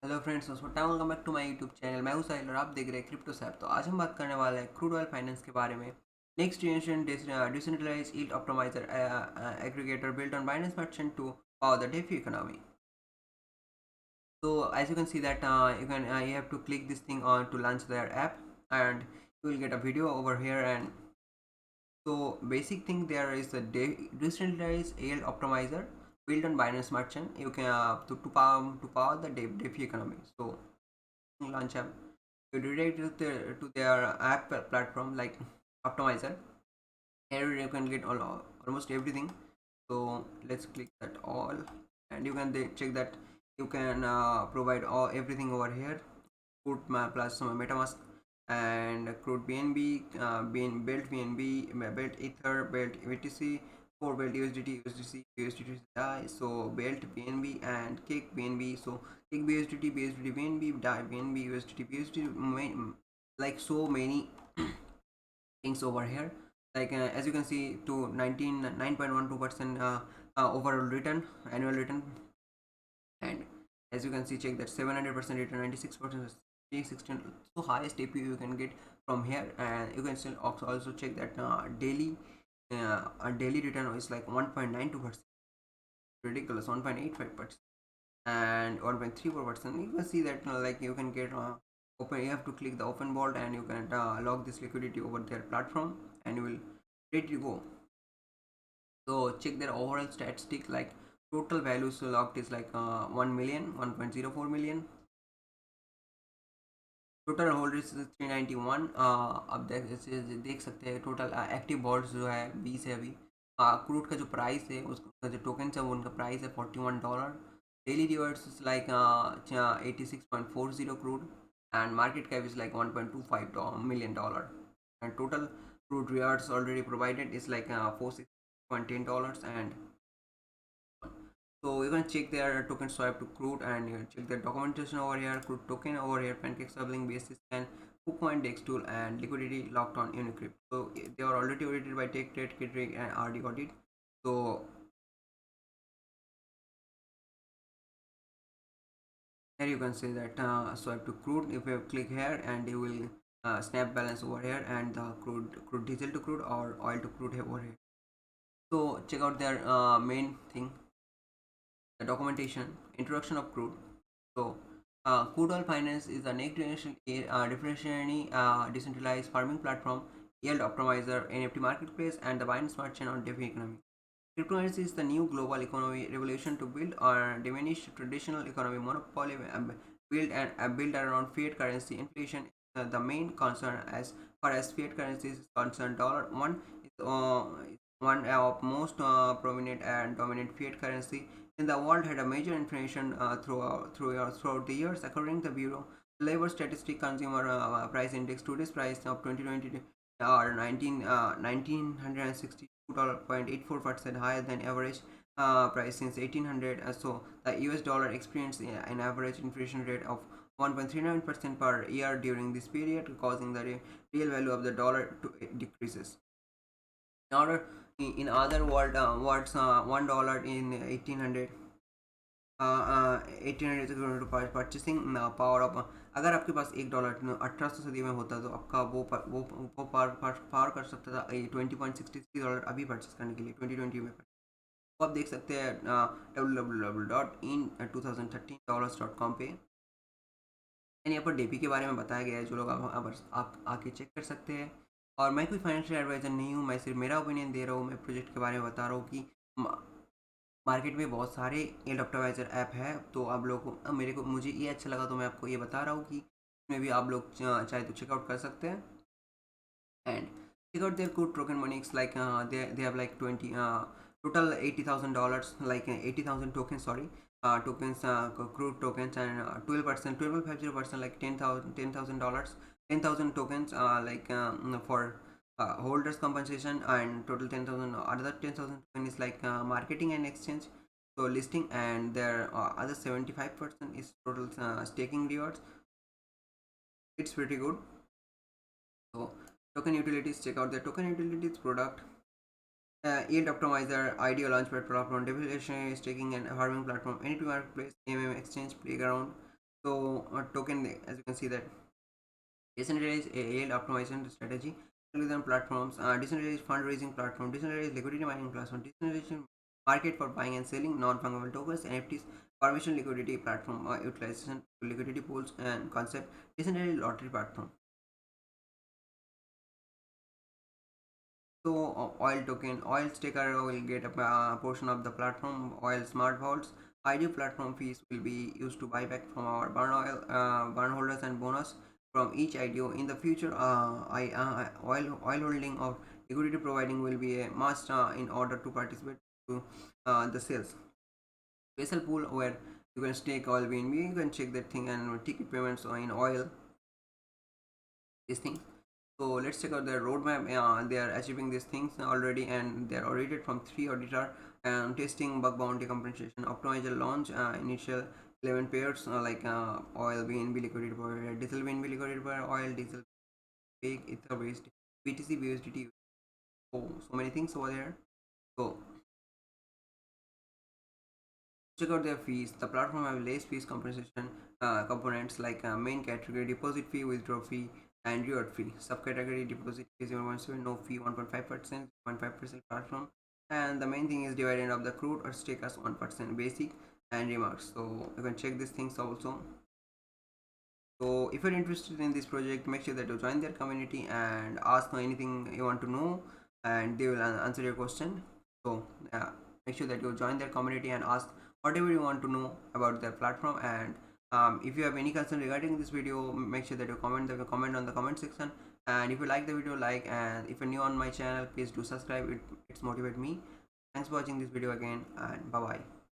Hello friends, welcome back to my YouTube channel. मैं हूं साहिल और आप देख रहे हैं क्रिप्टो सैप। तो आज हम बात करने वाले हैं क्रूड ऑयल फाइनेंस के बारे में। Next generation decentralize yield optimizer aggregator built on Binance merchant to power the DeFi economy. So as you can see that you have to click this thing on to launch their app, and you will get a video over here. And so basic thing there is the decentralized yield optimizer built on Binance Smart Chain. You can to power the DeFi economy. So launch app, you redirect to their app platform like optimizer. Here you can get almost everything. So let's click that all, and you can check that you can provide all everything over here. Crude plus MetaMask and crude BNB, built BNB, built Ether, built BTC, 4 built USDT, USDT, so built BNB and Kick BNB, so Kick BUSDT, BUSDT BNB, DAI BNB, USDT BUSDT, like so many things over here. Like as you can see, to 9.12% overall return, annual return. And as you can see, check that 700% return, 96%, 16, so highest APU you can get from here. And you can still also check that daily return is like 1.92%, ridiculous, 1.85%, and 1.34%. You can see that like you can get open. You have to click the open vault, and you can log this liquidity over their platform, and you will ready to go. So check their overall statistic, like total values locked is like 1 million, 1.04 million. Total holders 391। अब देख सकते हैं total active balls जो है 20 है अभी। Crude का जो प्राइस है, उसका जो टोकन है, वो उनका प्राइस है $41। Daily reverse like 86.40 crude, and market cap is like $1.25 million, and total crude reverse already provided is like $46.10। and so you can check their token swap to crude, and you can check their documentation over here. Crude token over here, pancake subling basis, and KuCoin Dex tool, and liquidity locked on Unicrypt. So they are already audited by TechTrade, Kitrick, and RD Audit. So here you can say that swipe to crude. If you click here, and you will snap balance over here, and the crude diesel to crude or oil to crude over here. So check out their main thing, the documentation, introduction of crude. So, Crude Oil Finance is a next generation differentially decentralized farming platform, yield optimizer, NFT marketplace, and the Binance Smart Chain on DeFi economy. Cryptocurrency is the new global economy revolution to build or diminish traditional economy monopoly, build around fiat currency. Inflation is the main concern as far as fiat currency is concerned. Dollar one is one of most prominent and dominant fiat currency in the world, had a major inflation throughout the years. According to the Bureau Labor Statistic Consumer Price Index, today's price of 2020 are 1962.84% higher than average price since 1800. So the US dollar experienced an average inflation rate of 1.39% per year during this period, causing the real value of the dollar to decreases. In order, in other words, $1 in 1800 1800 purchasing power of. अगर आपके पास $1 1800 सदी में होता तो आपका वो पार कर सकता था $20.63 अभी परचेस करने के लिए 2020 में। तो आप देख सकते हैं www.in2013dollars.com पे, एंड यहाँ पर डेपी के बारे में बताया गया है, जो लोग आप आके चेक कर सकते हैं। और मैं कोई फाइनेंशियल एडवाइज़र नहीं हूँ, मैं सिर्फ मेरा ओपिनियन दे रहा हूँ। मैं प्रोजेक्ट के बारे में बता रहा हूँ कि मार्केट में बहुत सारे एल्ड ऑप्टिमाइजर ऐप है। तो आप लोग को मुझे ये अच्छा लगा, तो मैं आपको ये बता रहा हूँ कि इसमें भी आप लोग चाहे तो चेकआउट कर सकते हैं। And check out their good token money. It's like they have like 20 total $80,000, like 80,000 tokens, sorry, tokens, crude tokens, and 12%, 12.50%, like $10,000, 10,000 tokens, like for holders compensation, and total 10,000. Other 10,000 token is like marketing and exchange, so listing, and their other 75% is total staking rewards. It's pretty good. So token utilities, check out the token utilities product. Yield optimizer, ideal launchpad platform, deflation staking and farming platform, NFT marketplace, AMM exchange, playground. So token, as you can see that decentralized yield optimization strategy, algorithm platforms, decentralized fundraising platform, decentralized liquidity mining platform, decentralized market for buying and selling non-fungible tokens, NFTs, permission liquidity platform, utilization liquidity pools and concept, decentralized lottery platform. So oil token, oil staker will get a portion of the platform. Oil smart vaults, ID platform fees will be used to buy back from our burn holders and bonus from each IDO. In the future, oil holding or liquidity providing will be a must in order to participate to the sales. Special pool where you can stake oil BNB, you can check that thing and ticket payments in oil, this thing. So let's check out their roadmap. They are achieving these things already, and they are audited from 3 auditor and testing bug bounty compensation optimizer launch initial 11 pairs like oil BNB liquidity provider, diesel BNB liquidity provider, oil diesel fake ether based BTC BUSDT. So many things over there. So check out their fees. The platform have less fees compensation components like main category deposit fee, withdraw fee, and reward fee. Subcategory deposit fee 0.7, no fee 1.5%, 0.5% platform. And the main thing is dividend of the crude or stake as 1% basic and remarks. So you can check these things also. So if you're interested in this project, make sure that you join their community and ask anything you want to know, and they will answer your question. So make sure that you join their community and ask whatever you want to know about their platform. And if you have any concern regarding this video, make sure that you comment on the comment section. And if you like the video, like, and if you're new on my channel, please do subscribe. It's motivate me. Thanks for watching this video again, and bye bye.